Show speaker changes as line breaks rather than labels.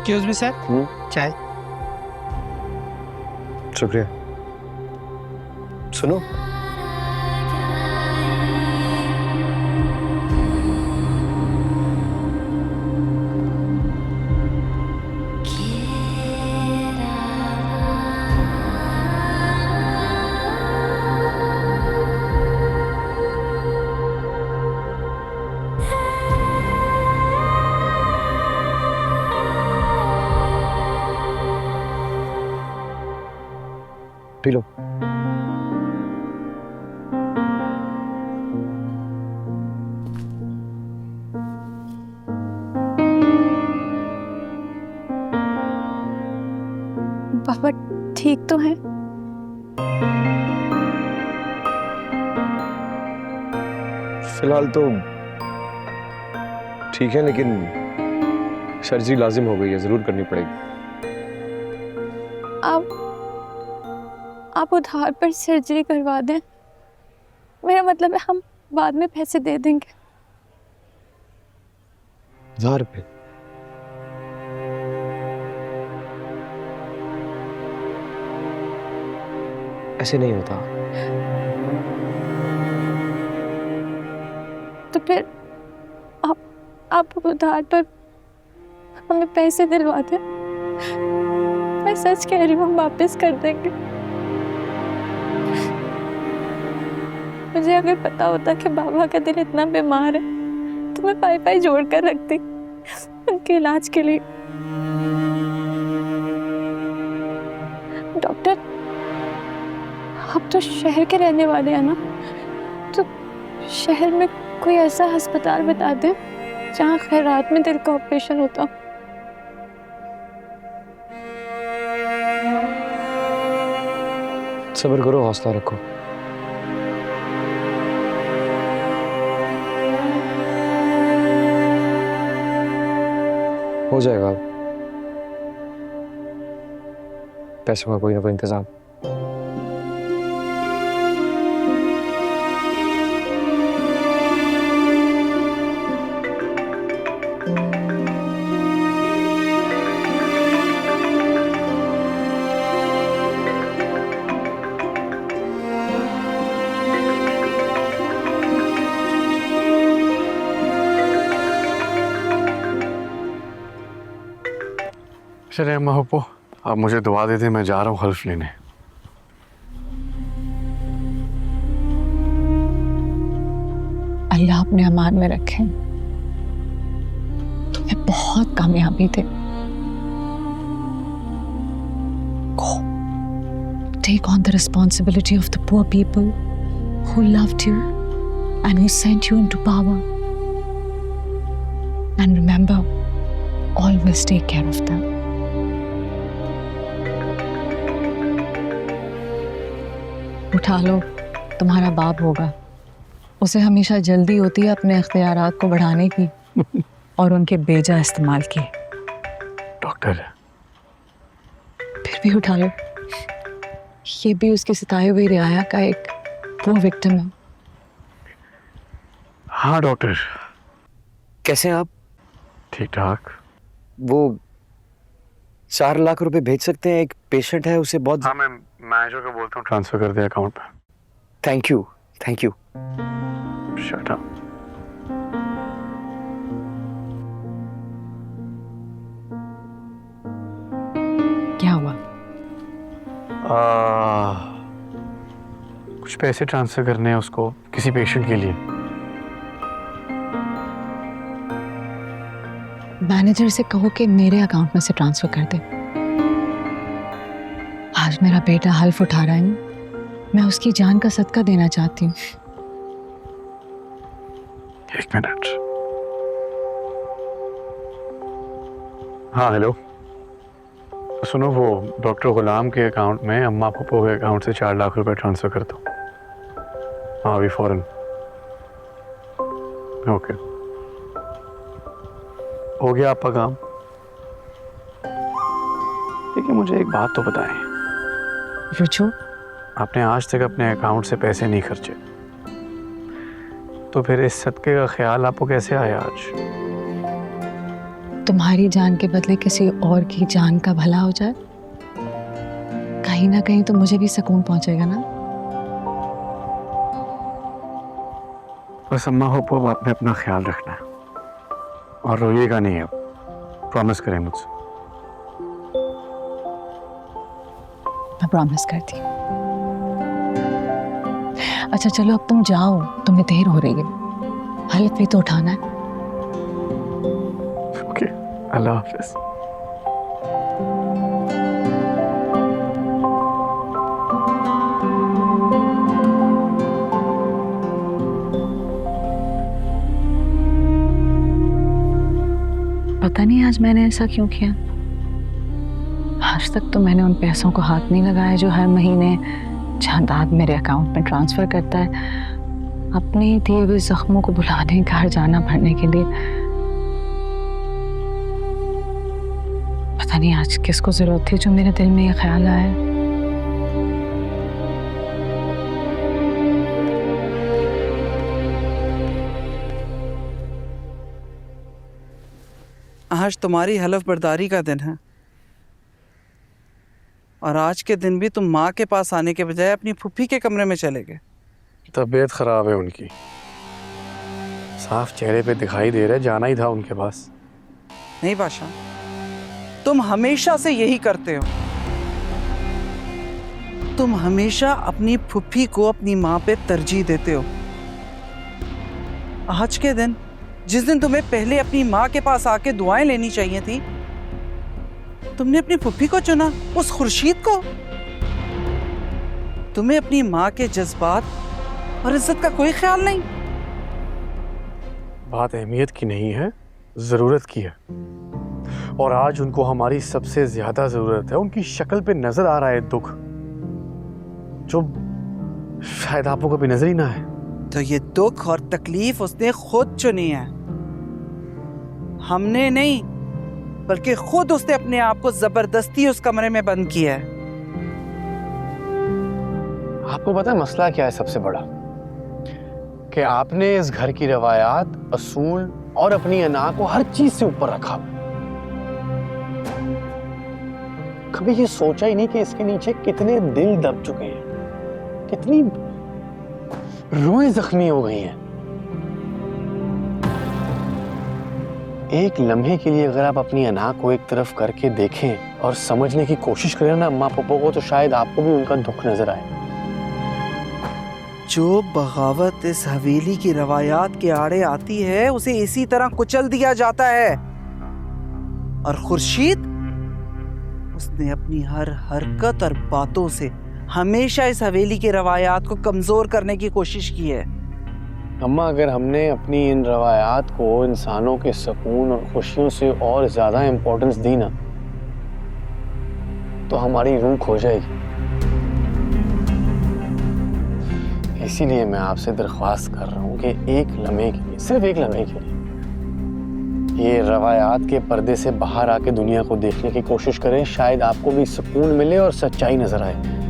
Excuse me sir, चाय।
शुक्रिया। सुनो, पी लो।
पापा ठीक तो है?
फिलहाल तो ठीक है, लेकिन सर्जरी लाजिम हो गई है, जरूर करनी पड़ेगी।
आप उधार पर सर्जरी करवा दें। मेरा मतलब है हम बाद में पैसे दे देंगे।
1000 रुपये? ऐसे नहीं होता।
तो फिर आप उधार पर हमें पैसे दिलवा दें। मैं सच कह रही हूँ, हम वापस कर देंगे। मुझे अगर पता होता कि बाबा का दिल इतना बीमार है तो मैं पाई जोड़ कर रखती उनके इलाज के लिए। डॉक्टर, आप तो शहर के रहने वाले हैं ना, तो शहर में कोई ऐसा अस्पताल बता दें जहाँ खैरात में दिल का ऑपरेशन होता।
सब्र करो, हौसला रखो। हो जाएगा, पैसों का कोई ना कोई इंतजाम।
चले अम्मा पप्पो, आप मुझे दुआ दे दें, मैं जा रहा हूँ हल्फ लेने।
अल्लाह अपने अमान में रखे। तुम्हें बहुत कामयाबी दे। Go. Take on the responsibility of the poor people who loved you and who sent you into power. And remember, always take care of them. उठा लो, तुम्हारा बाप होगा। उसे हमेशा जल्दी होती है अपने इख्तियारात को बढ़ाने की और उनके बेजा इस्तेमाल की।
डॉक्टर,
फिर भी उठा लो। ये भी उसके सिताए हुए रियाया का एक वो विक्टिम है।
हाँ डॉक्टर।
कैसे हैं आप?
ठीक ठाक।
वो 4 लाख रुपए भेज सकते हैं? एक पेशेंट है, उसे बहुत।
हाँ, मैं मैनेजर को बोलता हूँ ट्रांसफर कर दे अकाउंट पे।
Thank you, thank you.
Shut up.
क्या हुआ?
कुछ पैसे ट्रांसफर करने हैं उसको, किसी पेशेंट के लिए।
मैनेजर से कहो कि मेरे अकाउंट में से ट्रांसफर कर दे। आज मेरा बेटा हल्फ उठा रहा है ना, मैं उसकी जान का सदका देना चाहती हूँ।
1 मिनट। हाँ हेलो, सुनो, वो डॉक्टर गुलाम के अकाउंट में अम्मा पप्पो के अकाउंट से 4 लाख रुपए ट्रांसफर कर दो। हाँ अभी फौरन। ओके, हो गया आपका काम। देखिए मुझे एक बात तो बताएं,
रुचो,
आपने आज तक अपने अकाउंट से पैसे नहीं खर्चे, तो फिर इस सदके का ख्याल आपको कैसे आया आज?
तुम्हारी जान के बदले किसी और की जान का भला हो जाए, कहीं ना कहीं तो मुझे भी सुकून पहुंचेगा ना।
बस अम्मा पप्पो, आपने अपना ख्याल रखना है और रोइएगा नहीं। अब प्रॉमिस करें मुझसे।
मैं प्रॉमिस करती हूँ। अच्छा चलो अब तुम जाओ, तुम्हें देर हो रही है, हल्फ भी तो उठाना है।
ओके, अल्लाह हाफिज।
पता नहीं आज मैंने ऐसा क्यों किया। आज तक तो मैंने उन पैसों को हाथ नहीं लगाया जो हर महीने जायदाद मेरे अकाउंट में ट्रांसफर करता है, अपने दिए हुए जख्मों को बुलाने घर जाना भरने के लिए। पता नहीं आज किसको जरूरत थी जो मेरे दिल में ये ख्याल आया।
आज तुम्हारी हलफ बर्दारी का दिन है और आज के दिन भी तुम माँ के पास आने के बजाय अपनी फूफी के कमरे में चले गए।
तबीयत खराब है उनकी, साफ चेहरे पे दिखाई दे रहा है, जाना ही था उनके पास।
नहीं बादशाह, तुम हमेशा से यही करते हो। तुम हमेशा अपनी फूफी को अपनी माँ पे तरजीह देते हो। आज के दिन, जिस दिन तुम्हें पहले अपनी माँ के पास आके दुआएं लेनी चाहिए थी, तुमने अपनी फूफी को चुना, उस खुर्शीद को। तुम्हें अपनी माँ के जज्बात और इज्जत का कोई ख्याल नहीं।
बात अहमियत की नहीं है, जरूरत की है। और आज उनको हमारी सबसे ज्यादा जरूरत है। उनकी शक्ल पे नजर आ रहा है दुख, जो शायद आपको कभी नजर ही ना आए।
तो ये दुख और तकलीफ उसने खुद चुनी है, हमने नहीं, बल्कि खुद उसने अपने आप को जबरदस्ती उस कमरे में बंद किया है।
आपको पता है मसला क्या है सबसे बड़ा? कि आपने इस घर की रवायात, असूल और अपनी अना को हर चीज से ऊपर रखा। कभी ये सोचा ही नहीं कि इसके नीचे कितने दिल दब चुके हैं, कितनी रूहें जख्मी हो गई हैं। एक लम्हे के लिए अगर आप अपनी अना को एक तरफ करके देखें और समझने की कोशिश करें ना अम्मा पापा को, तो शायद आपको भी उनका दुख नजर आए।
जो बगावत इस हवेली की रवायात के आड़े आती है, उसे इसी तरह कुचल दिया जाता है। और खुर्शीद, उसने अपनी हर हरकत और बातों से हमेशा इस हवेली की रवायात को कमजोर करने की कोशिश की है।
अम्मा, अगर हमने अपनी इन रवायात को इंसानों के सुकून और खुशियों से और ज्यादा इंपॉर्टेंस दी ना, तो हमारी रूह खो जाएगी। इसीलिए मैं आपसे दरख्वास्त कर रहा हूँ कि एक लम्हे के लिए, सिर्फ एक लम्हे के लिए, ये रवायात के पर्दे से बाहर आके दुनिया को देखने की कोशिश करें। शायद आपको भी सुकून मिले और सच्चाई नजर आए।